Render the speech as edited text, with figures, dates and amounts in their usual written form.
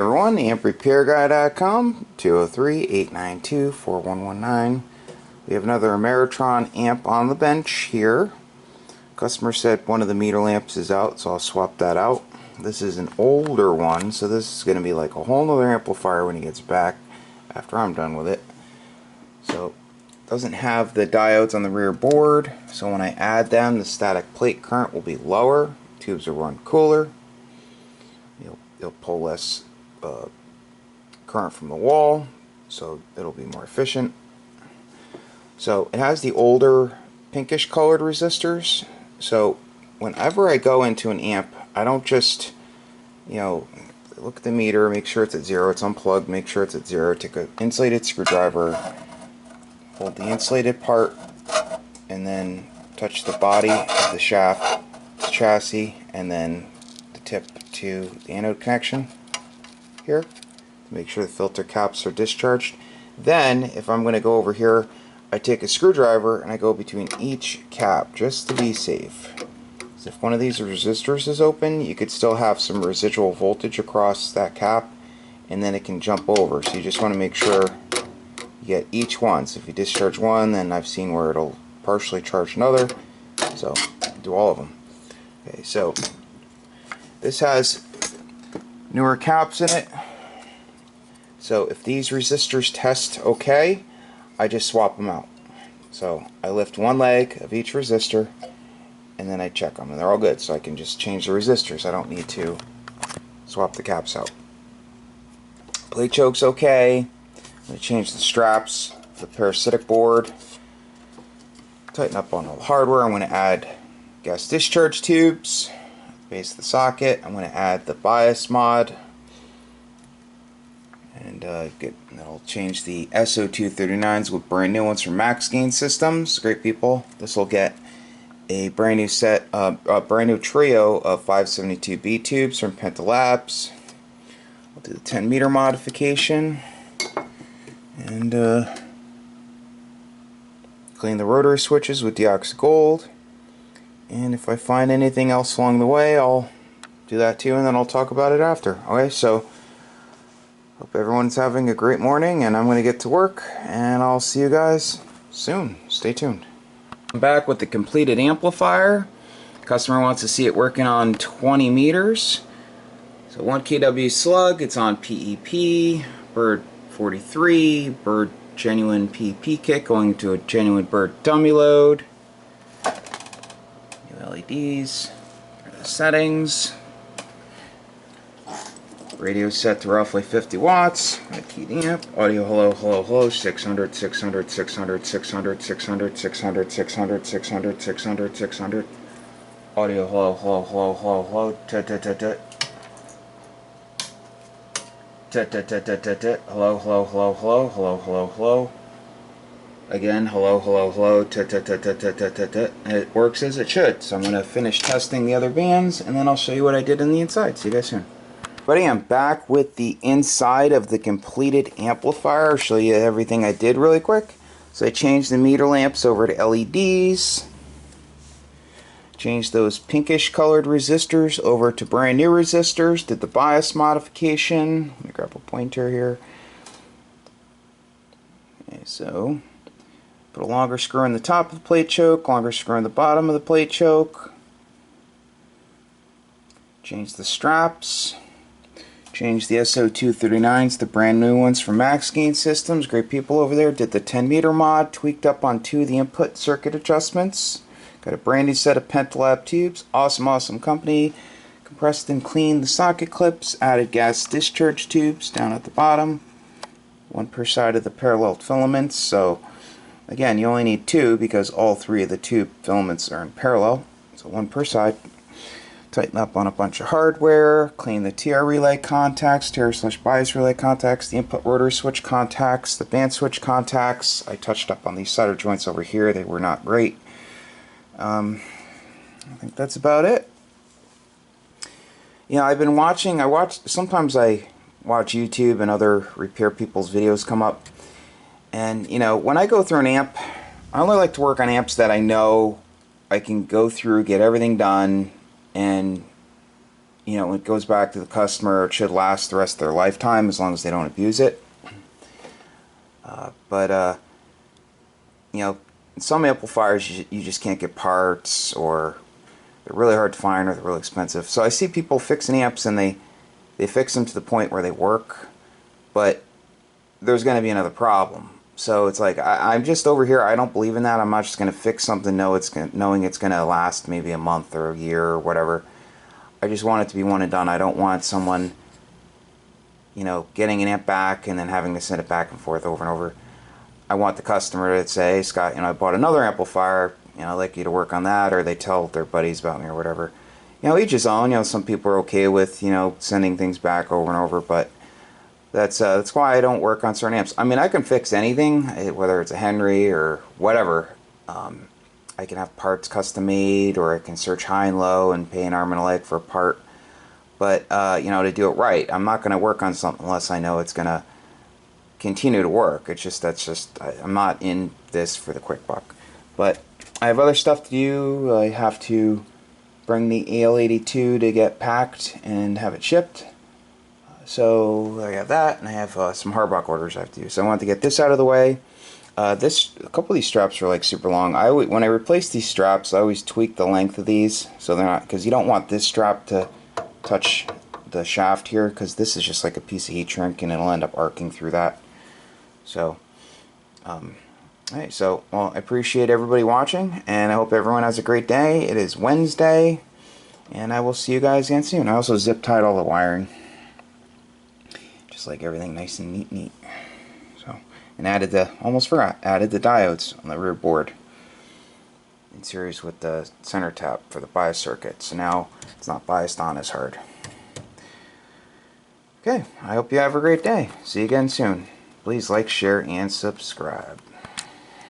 Everyone, amprepairguy.com, 203-892-4119. We have another Ameritron amp on the bench here. Customer said one of the meter lamps is out, so I'll swap that out. This is an older one, so this is going to be like a whole nother amplifier when he gets back after I'm done with it. So it doesn't have the diodes on the rear board, so when I add them, the static plate current will be lower, tubes will run cooler, you'll pull less current from the wall, so it'll be more efficient. So it has the older pinkish colored resistors, so whenever I go into an amp, I don't just, look at the meter, make sure it's at 0, it's unplugged, make sure it's at 0, take an insulated screwdriver, hold the insulated part, and then touch the body of the shaft, the chassis, and then the tip to the anode connection here to make sure the filter caps are discharged. Then if I'm going to go over here, I take a screwdriver and I go between each cap just to be safe. So if one of these resistors is open, you could still have some residual voltage across that cap and then it can jump over. So you just want to make sure you get each one. So if you discharge one, then I've seen where it'll partially charge another. So do all of them. Okay, so this has newer caps in it. So if these resistors test okay, I just swap them out. So I lift one leg of each resistor and then I check them and they're all good, so I can just change the resistors. I don't need to swap the caps out. Plate choke's okay. I'm going to change the straps, the parasitic board, tighten up on all the hardware. I'm going to add gas discharge tubes, base of the socket. I'm going to add the bias mod, and that'll change the SO239s with brand new ones from Max Gain Systems. Great people. This will get a brand new set, a brand new trio of 572B tubes from Penta Labs. I'll do the 10 meter modification and clean the rotary switches with deoxy gold. And if I find anything else along the way, I'll do that too, and then I'll talk about it after. Okay, so hope everyone's having a great morning, and I'm going to get to work, and I'll see you guys soon. Stay tuned. I'm back with the completed amplifier. Customer wants to see it working on 20 meters. So 1 kW slug, it's on PEP, Bird 43, Bird genuine PEP kit going to a genuine Bird dummy load. New LEDs, the settings. Radio set to roughly 50 watts. A keyed amp. Audio hello, hello, hello. 600, 600, 600, 600, 600, 600, 600, 600, 600, 600. Audio hello, hello, hello, hello, hello. Tut, tut, tut, tut. Tut, tut, tut, tut, tut, tut. Hello, hello, hello, hello, hello, hello, hello. Again, hello, hello, hello. Tut, tut, tut, tut, tut, tut, tut, tut. And it works as it should. So I'm going to finish testing the other bands, and then I'll show you what I did in the inside. See you guys soon. Buddy, I'm back with the inside of the completed amplifier. I'll show you everything I did really quick. So I changed the meter lamps over to LEDs. Changed those pinkish colored resistors over to brand new resistors. Did the bias modification. Let me grab a pointer here. Okay, so put a longer screw in the top of the plate choke, longer screw in the bottom of the plate choke. Change the straps. Changed the SO239s, the brand new ones from Max Gain Systems. Great people over there. Did the 10 meter mod, tweaked up on 2 of the input circuit adjustments. Got a brand new set of Penta Lab tubes. Awesome, awesome company. Compressed and cleaned the socket clips. Added gas discharge tubes down at the bottom. 1 per side of the parallel filaments. So again, you only need 2 because all 3 of the tube filaments are in parallel. So 1 per side. Tighten up on a bunch of hardware, clean the TR relay contacts, TR/bias relay contacts, the input rotary switch contacts, the band switch contacts. I touched up on these solder joints over here. They were not great. I think that's about it. I've been watching, sometimes I watch YouTube and other repair people's videos come up. And, when I go through an amp, I only like to work on amps that I know I can go through, get everything done, and you know, it goes back to the customer. It should last the rest of their lifetime as long as they don't abuse it. But you know, some amplifiers you just can't get parts, or they're really hard to find, or they're really expensive. So I see people fixing amps and they fix them to the point where they work, but there's going to be another problem. So it's like, I'm just over here, I don't believe in that. I'm not just going to fix something knowing it's going to last maybe a month or a year or whatever. I just want it to be one and done. I don't want someone, you know, getting an amp back and then having to send it back and forth over and over. I want the customer to say, hey, Scott, you know, I bought another amplifier, you know, I'd like you to work on that, or they tell their buddies about me or whatever. You know, each his own. You know, some people are okay with, you know, sending things back over and over, but that's why I don't work on certain amps. I mean, I can fix anything, whether it's a Henry or whatever. I can have parts custom made, or I can search high and low and pay an arm and a leg for a part. But you know, to do it right, I'm not going to work on something unless I know it's going to continue to work. It's just, I'm not in this for the quick buck. But I have other stuff to do. I have to bring the Al811 to get packed and have it shipped. So I have that, and I have some hardback orders I have to do. So I want to get this out of the way. A couple of these straps are like super long. When I replace these straps, I always tweak the length of these so they're not, because you don't want this strap to touch the shaft here, because this is just like a piece of heat shrink and it'll end up arcing through that. So, hey, so, well, I appreciate everybody watching, and I hope everyone has a great day. It is Wednesday, and I will see you guys again soon. I also zip tied all the wiring, just like everything nice and neat. So, and added almost forgot, added the diodes on the rear board in series with the center tap for the bias circuit. So now it's not biased on as hard. Okay, I hope you have a great day. See you again soon. Please like, share, and subscribe.